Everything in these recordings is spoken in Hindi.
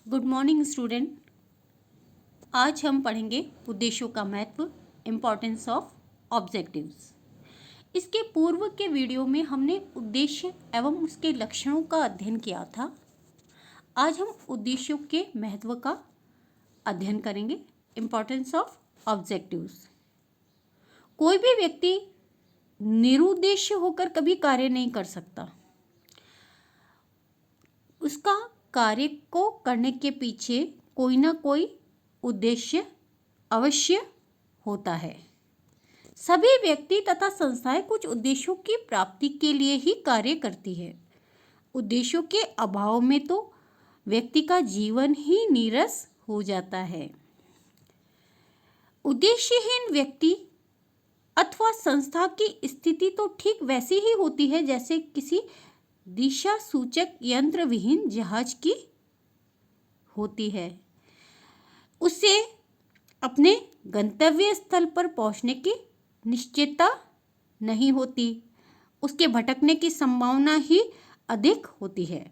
Good morning student. आज हम पढ़ेंगे उद्देश्यों का महत्व, इम्पोर्टेंस ऑफ ऑब्जेक्टिव्स। इसके पूर्व के वीडियो में हमने उद्देश्य एवं उसके लक्षणों का अध्ययन किया था। आज हम उद्देश्यों के महत्व का अध्ययन करेंगे, इम्पोर्टेंस ऑफ ऑब्जेक्टिव्स। कोई भी व्यक्ति निरुद्देश्य होकर कभी कार्य नहीं कर सकता। उसका कार्य को करने के पीछे कोई ना कोई उद्देश्य अवश्य होता है। सभी व्यक्ति तथा संस्थाएं कुछ उद्देश्यों की प्राप्ति के लिए ही कार्य करती है। उद्देश्यों के अभाव में तो व्यक्ति का जीवन ही नीरस हो जाता है। उद्देश्यहीन व्यक्ति अथवा संस्था की स्थिति तो ठीक वैसी ही होती है जैसे किसी दिशा सूचक यंत्र विहीन जहाज की होती है। उसे अपने गंतव्य स्थल पर पहुंचने की निश्चितता नहीं होती, उसके भटकने की संभावना ही अधिक होती है।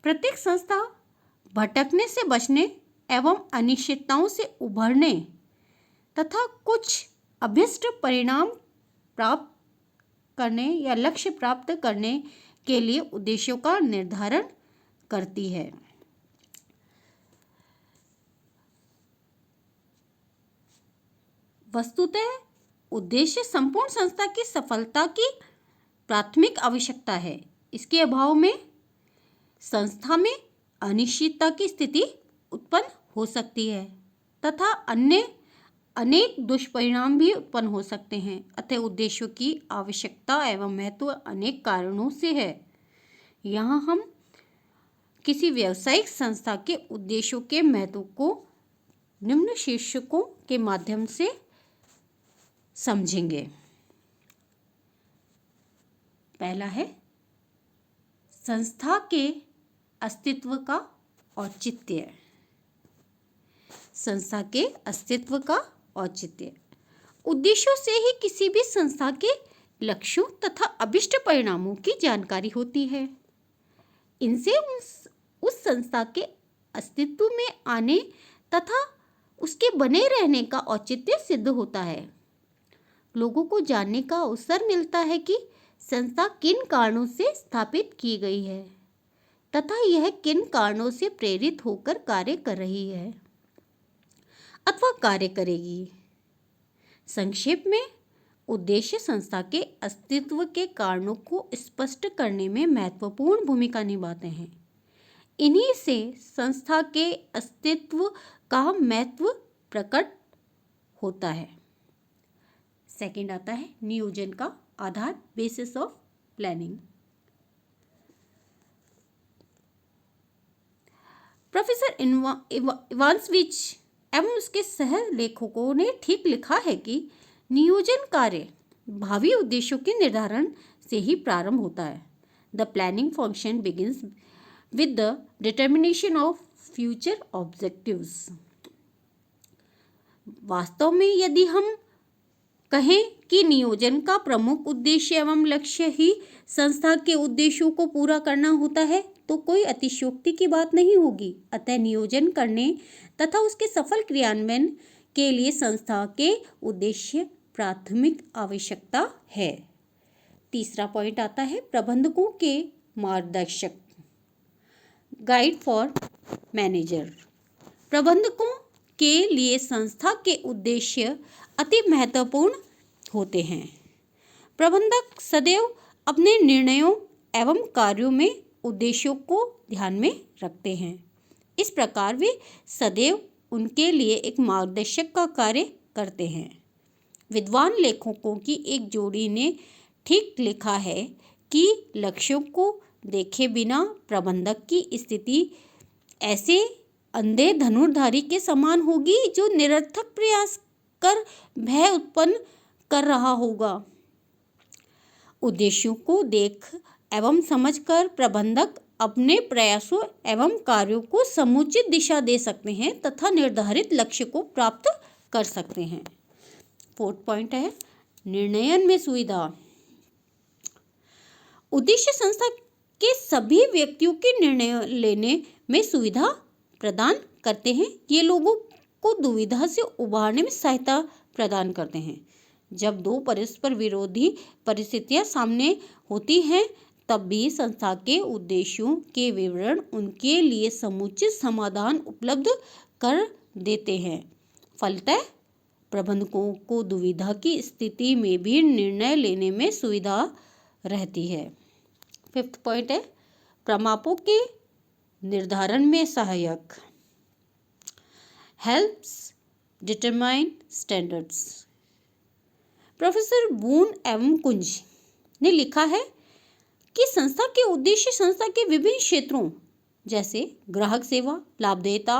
प्रत्येक संस्था भटकने से बचने एवं अनिश्चितताओं से उभरने तथा कुछ अभिष्ट परिणाम प्राप्त करने या लक्ष्य प्राप्त करने के लिए उद्देश्यों का निर्धारण करती है। वस्तुतः उद्देश्य संपूर्ण संस्था की सफलता की प्राथमिक आवश्यकता है। इसके अभाव में संस्था में अनिश्चितता की स्थिति उत्पन्न हो सकती है तथा अन्य अनेक दुष्परिणाम भी उत्पन्न हो सकते हैं। अतः उद्देश्यों की आवश्यकता एवं महत्व अनेक कारणों से है। यहाँ हम किसी व्यावसायिक संस्था के उद्देश्यों के महत्व को निम्न शीर्षकों के माध्यम से समझेंगे। पहला है संस्था के अस्तित्व का औचित्य। संस्था के अस्तित्व का औचित्य उद्देश्यों से ही किसी भी संस्था के लक्ष्यों तथा अभिष्ट परिणामों की जानकारी होती है। इनसे उस संस्था के अस्तित्व में आने तथा उसके बने रहने का औचित्य सिद्ध होता है। लोगों को जानने का अवसर मिलता है कि संस्था किन कारणों से स्थापित की गई है तथा यह किन कारणों से प्रेरित होकर कार्य कर रही है अथवा कार्य करेगी। संक्षेप में उद्देश्य संस्था के अस्तित्व के कारणों को स्पष्ट करने में महत्वपूर्ण भूमिका निभाते हैं। इन्हीं से संस्था के अस्तित्व का महत्व प्रकट होता है। सेकंड आता है नियोजन का आधार, बेसिस ऑफ प्लानिंग। प्रोफेसर इवांसविच एवं उसके सह लेखकों ने ठीक लिखा है कि नियोजन कार्य भावी उद्देश्यों के निर्धारण से ही प्रारंभ होता है। The planning function begins with the determination of future objectives. वास्तव में यदि हम कहें कि नियोजन का प्रमुख उद्देश्य एवं लक्ष्य ही संस्था के उद्देश्यों को पूरा करना होता है तो कोई अतिशयोक्ति की बात नहीं होगी। अतः नियोजन करने तथा उसके सफल क्रियान्वयन के लिए संस्था के उद्देश्य प्राथमिक आवश्यकता है। तीसरा पॉइंट आता है प्रबंधकों के मार्गदर्शक, गाइड फॉर मैनेजर। प्रबंधकों के लिए संस्था के उद्देश्य अति महत्वपूर्ण होते हैं। प्रबंधक सदैव अपने निर्णयों एवं कार्यों में उद्देश्यों को ध्यान में रखते हैं। इस प्रकार वे सदैव उनके लिए एक मार्गदर्शक का कार्य करते हैं। विद्वान लेखकों की एक जोड़ी ने ठीक लिखा है कि लक्ष्यों को देखे बिना प्रबंधक की स्थिति ऐसे अंधे धनुर्धारी के समान होगी जो निरर्थक प्रयास कर भय उत्पन्न कर रहा होगा। उद्देश्यों को देख एवं समझकर प्रबंधक अपने प्रयासों एवं कार्यों को समुचित दिशा दे सकते हैं तथा निर्धारित लक्ष्य को प्राप्त कर सकते हैं। फोर्थ पॉइंट है निर्णयन में सुविधा। उद्देश्य संस्था के सभी व्यक्तियों के निर्णय लेने में सुविधा प्रदान करते हैं। ये लोगों को दुविधा से उबारने में सहायता प्रदान करते हैं। जब दो परस्पर विरोधी परिस्थितियां सामने होती हैं, तब भी संस्था के उद्देश्यों के विवरण उनके लिए समुचित समाधान उपलब्ध कर देते हैं। फलतः प्रबंधकों को दुविधा की स्थिति में भी निर्णय लेने में सुविधा रहती है। 5th पॉइंट है प्रमापों के निर्धारण में सहायक। Helps determine standards. प्रोफेसर बून एवं कुंज ने लिखा है कि संस्था के उद्देश्य संस्था के विभिन्न क्षेत्रों जैसे ग्राहक सेवा, लाभदेयता,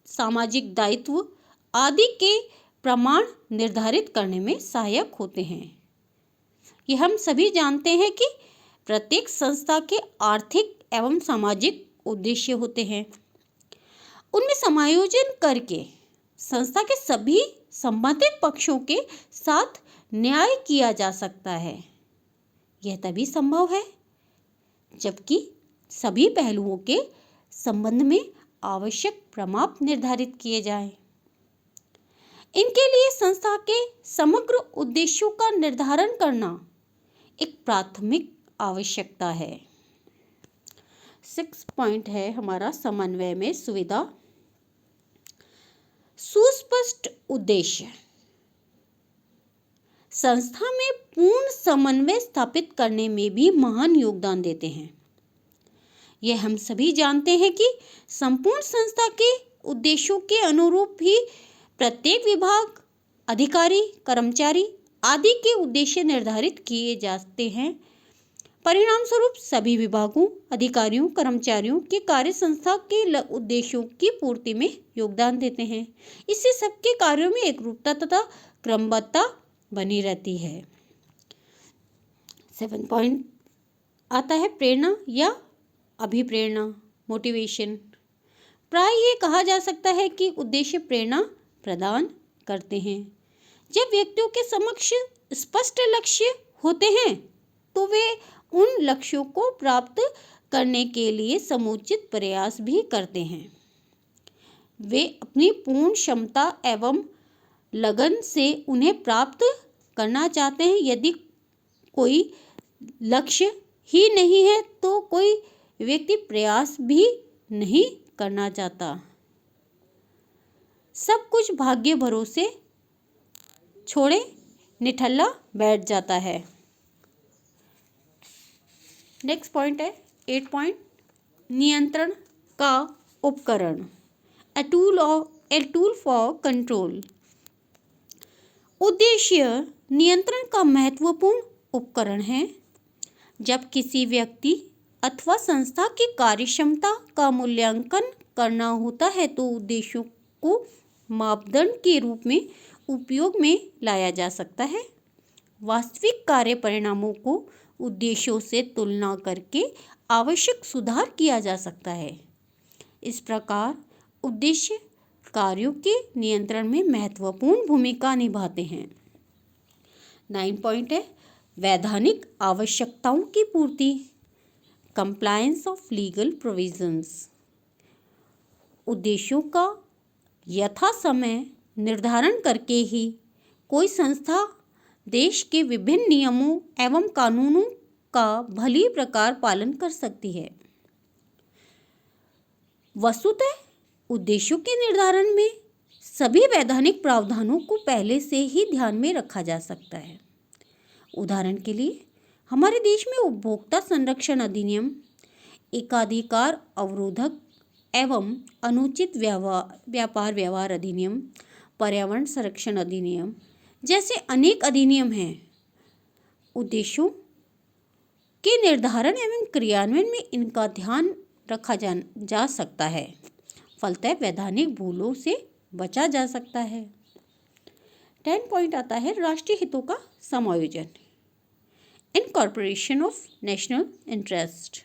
सामाजिक दायित्व आदि के प्रमाण निर्धारित करने में सहायक होते हैं। ये हम सभी जानते हैं कि प्रत्येक संस्था के आर्थिक एवं सामाजिक उद्देश्य होते हैं। उनमें समायोजन करके संस्था के सभी संबंधित पक्षों के साथ न्याय किया जा सकता है। यह तभी संभव है जबकि सभी पहलुओं के संबंध में आवश्यक प्रमाप निर्धारित किए जाएं। इनके लिए संस्था के समग्र उद्देश्यों का निर्धारण करना एक प्राथमिक आवश्यकता है। 6 पॉइंट है हमारा समन्वय में सुविधा। सुस्पष्ट उद्देश्य संस्था में पूर्ण समन्वय स्थापित करने में भी महान योगदान देते हैं। यह हम सभी जानते हैं कि संपूर्ण संस्था के उद्देश्यों के अनुरूप ही प्रत्येक विभाग, अधिकारी, कर्मचारी आदि के उद्देश्य निर्धारित किए जाते हैं। परिणाम स्वरूप सभी विभागों, अधिकारियों, कर्मचारियों के कार्य संस्था के उद्देश्यों की पूर्ति में योगदान देते हैं। इससे सबके कार्यों में एकरूपता तथा क्रमबद्धता बनी रहती है। 7 पॉइंट आता है प्रेरणा या अभिप्रेरणा, मोटिवेशन। प्राय ये कहा जा सकता है कि उद्देश्य प्रेरणा प्रदान करते हैं। जब व्यक्तियों के समक्ष स्पष्ट लक्ष्य होते हैं तो वे उन लक्ष्यों को प्राप्त करने के लिए समुचित प्रयास भी करते हैं। वे अपनी पूर्ण क्षमता एवं लगन से उन्हें प्राप्त करना चाहते हैं। यदि कोई लक्ष्य ही नहीं है तो कोई व्यक्ति प्रयास भी नहीं करना चाहता। सब कुछ भाग्य भरोसे छोड़े निठल्ला बैठ जाता है। नेक्स्ट पॉइंट है 8 पॉइंट नियंत्रण का उपकरण, ए टूल फॉर कंट्रोल। उद्देश्य नियंत्रण का महत्वपूर्ण उपकरण है। जब किसी व्यक्ति अथवा संस्था की कार्यक्षमता का मूल्यांकन करना होता है तो उद्देश्यों को मापदंड के रूप में उपयोग में लाया जा सकता है। वास्तविक कार्य परिणामों को उद्देश्यों से तुलना करके आवश्यक सुधार किया जा सकता है। इस प्रकार उद्देश्य कार्यों के नियंत्रण में महत्वपूर्ण भूमिका निभाते हैं। 9 पॉइंट है वैधानिक आवश्यकताओं की पूर्ति, कंप्लायंस ऑफ लीगल प्रोविजंस। उद्देश्यों का यथा समय निर्धारण करके ही कोई संस्था देश के विभिन्न नियमों एवं कानूनों का भली प्रकार पालन कर सकती है। वस्तुतः उद्देश्यों के निर्धारण में सभी वैधानिक प्रावधानों को पहले से ही ध्यान में रखा जा सकता है। उदाहरण के लिए हमारे देश में उपभोक्ता संरक्षण अधिनियम, एकाधिकार अवरोधक एवं अनुचित व्यापार व्यवहार अधिनियम, पर्यावरण संरक्षण अधिनियम जैसे अनेक अधिनियम हैं। उद्देश्यों के निर्धारण एवं क्रियान्वयन में इनका ध्यान रखा जा सकता है। फलतः वैधानिक भूलों से बचा जा सकता है। 10 पॉइंट आता है राष्ट्रीय हितों का समायोजन, इनकॉर्पोरेशन ऑफ नेशनल इंटरेस्ट।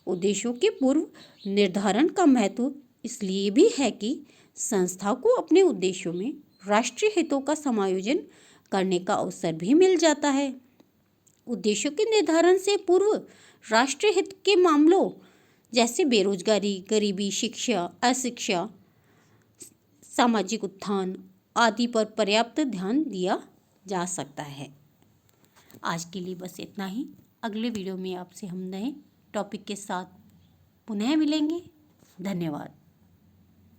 उद्देश्यों के पूर्व निर्धारण का महत्व इसलिए भी है कि संस्था को अपने उद्देश्यों में राष्ट्रीय हितों का समायोजन करने का अवसर भी मिल जाता है। उद्देश्यों के निर्धारण से पूर्व राष्ट्रीय हित के मामलों जैसे बेरोजगारी, गरीबी, शिक्षा, अशिक्षा, सामाजिक उत्थान आदि पर पर्याप्त ध्यान दिया जा सकता है। आज के लिए बस इतना ही। अगले वीडियो में आपसे हम नए टॉपिक के साथ पुनः मिलेंगे। धन्यवाद।